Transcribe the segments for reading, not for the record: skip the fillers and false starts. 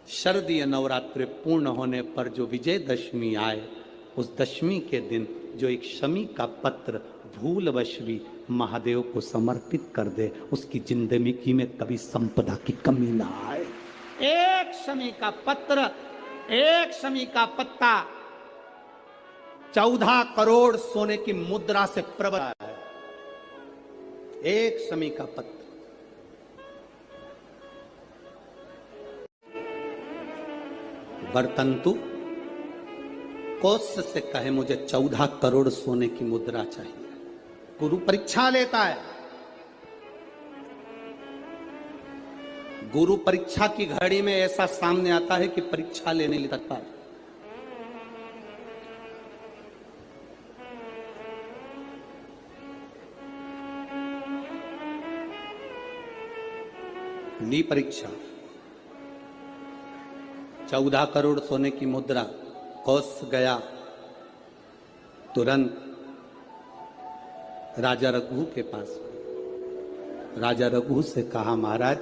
शरदीय नवरात्रि पूर्ण होने पर जो विजयदशमी आए, उस दशमी के दिन जो एक शमी का पत्र भूलवश भी महादेव को समर्पित कर दे, उसकी जिंदगी में कभी संपदा की कमी ना आए। एक शमी का पत्र, एक शमी का पत्ता 14 करोड़ सोने की मुद्रा से प्रबल है। एक शमी का पत्र। वर्तंतु कौत्स से कहे मुझे 14 करोड़ सोने की मुद्रा चाहिए। गुरु परीक्षा लेता है। गुरु परीक्षा की घड़ी में ऐसा सामने आता है कि परीक्षा लेने लगता है। ली परीक्षा, 14 करोड़ सोने की मुद्रा। कौत्स गया, तुरंत राजा रघु के पास। राजा रघु से कहा, महाराज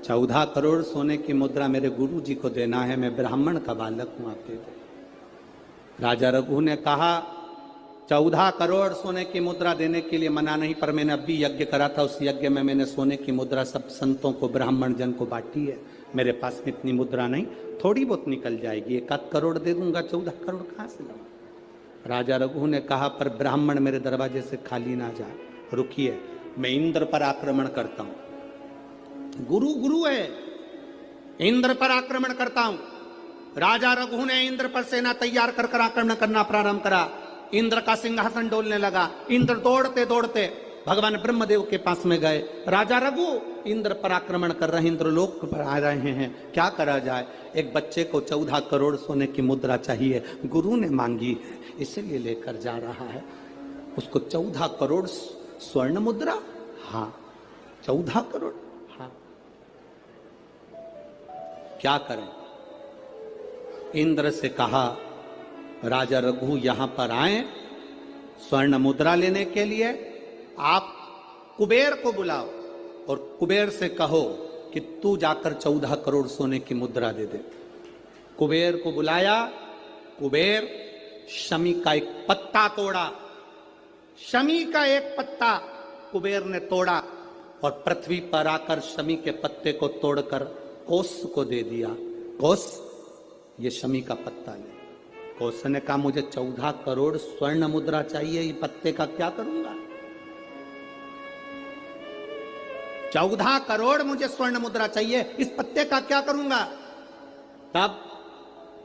14 करोड़ सोने की मुद्रा मेरे गुरु जी को देना है, मैं ब्राह्मण का बालक हूं, आप दे दो। राजा रघु ने कहा 14 करोड़ सोने की मुद्रा देने के लिए मना नहीं, पर मैंने अभी यज्ञ करा था, उस यज्ञ में मैंने सोने की मुद्रा सब संतों को, ब्राह्मण जन को बांटी है। मेरे पास में इतनी मुद्रा नहीं, थोड़ी बहुत निकल जाएगी, 1 करोड़ दे दूंगा, 14 करोड़ कहां से लाऊं? राजा रघु ने कहा, पर ब्राह्मण मेरे दरवाजे से खाली ना जाए, रुकिए, मैं इंद्र पर आक्रमण करता हूं। गुरु गुरु है, इंद्र पर आक्रमण करता हूं। राजा रघु ने इंद्र पर सेना तैयार कर आक्रमण करना प्रारंभ करा। इंद्र का सिंहासन डोलने लगा। इंद्र दौड़ते दौड़ते भगवान ब्रह्मदेव के पास में गए। राजा रघु इंद्र पर आक्रमण कर रहे हैं, इंद्रलोक पर आ रहे हैं, क्या करा जाए? एक बच्चे को 14 करोड़ सोने की मुद्रा चाहिए, गुरु ने मांगी है, इसलिए लेकर जा रहा है। उसको 14 करोड़ स्वर्ण मुद्रा, हाँ 14 करोड़, हाँ क्या करें? इंद्र से कहा, राजा रघु यहां पर आए स्वर्ण मुद्रा लेने के लिए, आप कुबेर को बुलाओ और कुबेर से कहो कि तू जाकर 14 करोड़ सोने की मुद्रा दे दे। कुबेर को बुलाया। कुबेर शमी का एक पत्ता तोड़ा। शमी का एक पत्ता कुबेर ने तोड़ा और पृथ्वी पर आकर शमी के पत्ते को तोड़कर कौत्स को दे दिया। कौत्स, ये शमी का पत्ता ले। कौत्स ने कहा, मुझे 14 करोड़ स्वर्ण मुद्रा चाहिए, ये पत्ते का क्या करूंगा? 14 करोड़ मुझे स्वर्ण मुद्रा चाहिए, इस पत्ते का क्या करूंगा? तब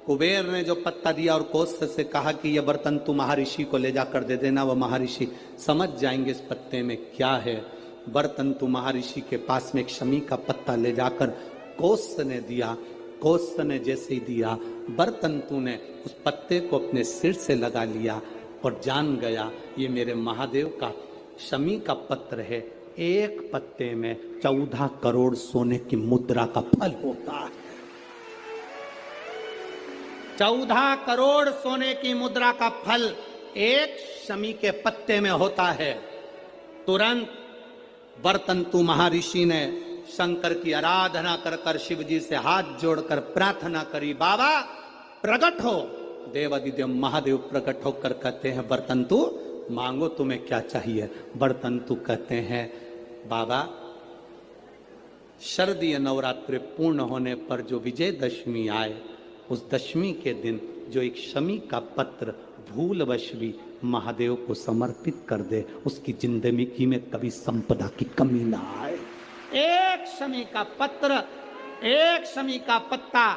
कुबेर ने जो पत्ता दिया और कौत्स से कहा कि यह बर्तन तू महर्षि को ले जाकर दे देना, वह महर्षि समझ जाएंगे इस पत्ते में क्या है। बर्तन तू महर्षि के पास में एक शमी का पत्ता ले जाकर कौत्स ने दिया। कौत्स ने जैसे ही दिया, बर्तंतु ने उस पत्ते को अपने सिर से लगा लिया और जान गया ये मेरे महादेव का शमी का पत्र है। एक पत्ते में 14 करोड़ सोने की मुद्रा का फल होता है। 14 करोड़ सोने की मुद्रा का फल एक शमी के पत्ते में होता है। तुरंत बर्तंतु महर्षि ने शंकर की आराधना कर कर शिव जी से हाथ जोड़कर प्रार्थना करी, बाबा प्रकट हो। देवादिदेव महादेव प्रकट होकर कहते हैं, बर्तंतु मांगो तुम्हें क्या चाहिए? बर्तंतु कहते हैं, बाबा शरदीय नवरात्रि पूर्ण होने पर जो विजयदशमी आए, उस दशमी के दिन जो एक शमी का पत्र भूलवश भी महादेव को समर्पित कर दे, उसकी जिंदगी में कभी संपदा की कमी ना आए। एक शमी का पत्र, एक शमी का पत्ता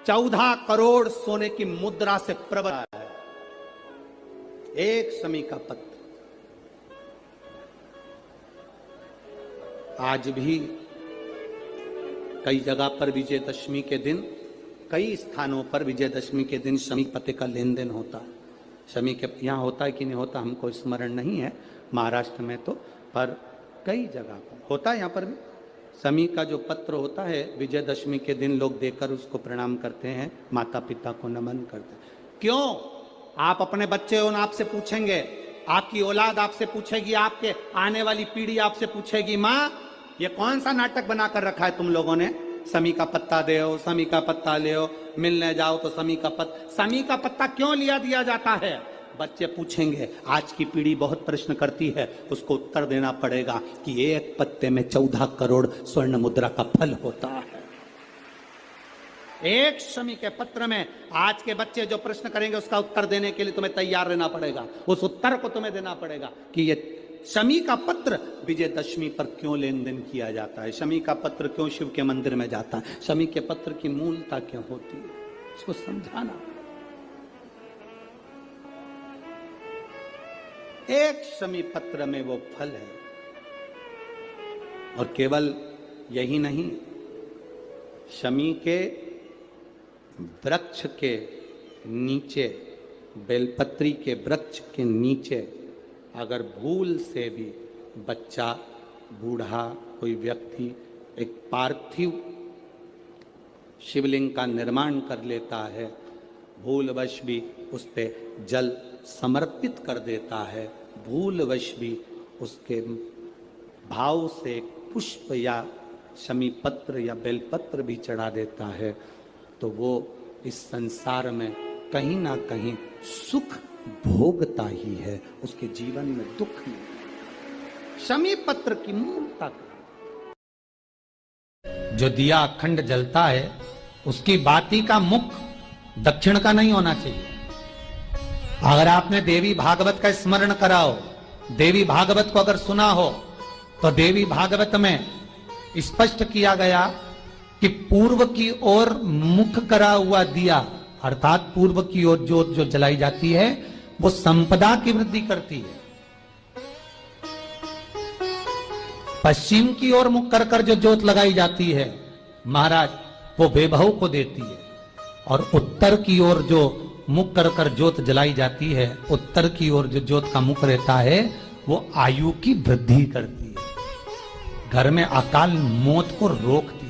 14 करोड़ सोने की मुद्रा से प्रबल है। एक शमी का पत्र। आज भी कई जगह पर विजयदशमी के दिन, कई स्थानों पर विजयदशमी के दिन शमी पत्ते का लेन देन होता है। शमी के यहाँ होता है कि नहीं होता हमको स्मरण नहीं है, महाराष्ट्र में तो, पर कई जगह पर होता है। यहाँ पर भी शमी का जो पत्र होता है, विजयदशमी के दिन लोग देकर उसको प्रणाम करते हैं, माता पिता को नमन करते हैं। क्यों? आप अपने बच्चे हो, आपसे पूछेंगे, आपकी औलाद आपसे पूछेगी, आपके आने वाली पीढ़ी आपसे पूछेगी, माँ ये कौन सा नाटक बनाकर रखा है तुम लोगों ने? समी का पत्ता दे, समी का पत्ता ले, मिलने जाओ तो समी का पत्ता क्यों लिया दिया जाता है? बच्चे पूछेंगे, आज की पीढ़ी बहुत प्रश्न करती है, उसको उत्तर देना पड़ेगा कि एक पत्ते में 14 करोड़ स्वर्ण मुद्रा का फल होता है। एक शमी के पत्र में आज के बच्चे जो प्रश्न करेंगे उसका उत्तर देने के लिए तुम्हें तैयार रहना पड़ेगा। उस उत्तर को तुम्हें देना पड़ेगा कि ये शमी का पत्र विजयदशमी पर क्यों लेन देन किया जाता है, शमी का पत्र क्यों शिव के मंदिर में जाता है, शमी के पत्र की मूलता क्यों होती है, इसको समझाना। एक शमी पत्र में वो फल है। और केवल यही नहीं, शमी के वृक्ष के नीचे, बेलपत्री के वृक्ष के नीचे अगर भूल से भी बच्चा, बूढ़ा, कोई व्यक्ति एक पार्थिव शिवलिंग का निर्माण कर लेता है, भूलवश भी उस पे जल समर्पित कर देता है, भूलवश भी उसके भाव से पुष्प या शमी पत्र या बेलपत्र भी चढ़ा देता है, तो वो इस संसार में कहीं ना कहीं सुख भोगता ही है, उसके जीवन में दुख नहीं। शमी पत्र की मूलता, जो दिया अखंड जलता है उसकी बाती का मुख दक्षिण का नहीं होना चाहिए। अगर आपने देवी भागवत का स्मरण कराओ, देवी भागवत को अगर सुना हो, तो देवी भागवत में स्पष्ट किया गया कि पूर्व की ओर मुख करा हुआ दिया, अर्थात पूर्व की ओर ज्योत जो जलाई जाती है वो संपदा की वृद्धि करती है। पश्चिम की ओर मुख कर कर जो ज्योत लगाई जाती है महाराज, वो वैभव को देती है। और उत्तर की ओर जो मुख कर कर ज्योत जलाई जाती है, उत्तर की ओर जो ज्योत का मुख रहता है वो आयु की वृद्धि करती है, घर में अकाल मौत को रोकती है।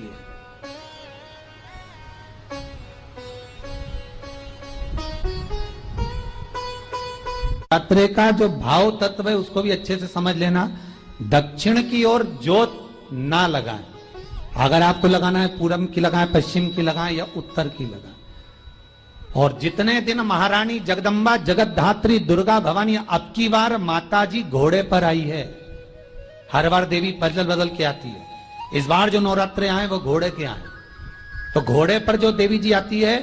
यात्रे का जो भाव तत्व है उसको भी अच्छे से समझ लेना। दक्षिण की ओर ज्योत ना लगाएं। अगर आपको लगाना है पूरब की लगाएं, पश्चिम की लगाएं या उत्तर की लगाएं। और जितने दिन महारानी जगदम्बा जगतधात्री दुर्गा भवानी, अब की बार माताजी घोड़े पर आई है, हर बार देवी बदल बदल के आती है, इस बार जो नवरात्रे आए वो घोड़े के आए। तो घोड़े पर जो देवी जी आती है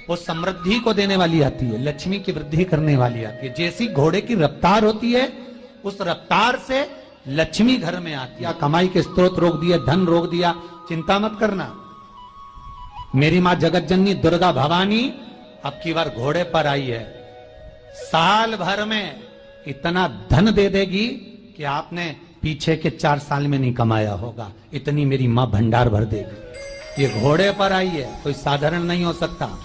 वो समृद्धि को देने वाली आती है, लक्ष्मी की वृद्धि करने वाली आती है। जैसी घोड़े की रफ्तार होती है उस रफ्तार से लक्ष्मी घर में आती है। कमाई के स्रोत रोक दिए, धन रोक दिया, चिंता मत करना। मेरी मां जगत जननी दुर्गा भवानी अब की बार घोड़े पर आई है, साल भर में इतना धन दे देगी कि आपने पीछे के 4 साल में नहीं कमाया होगा, इतनी मेरी मां भंडार भर देगी। ये घोड़े पर आई है, कोई साधारण नहीं हो सकता।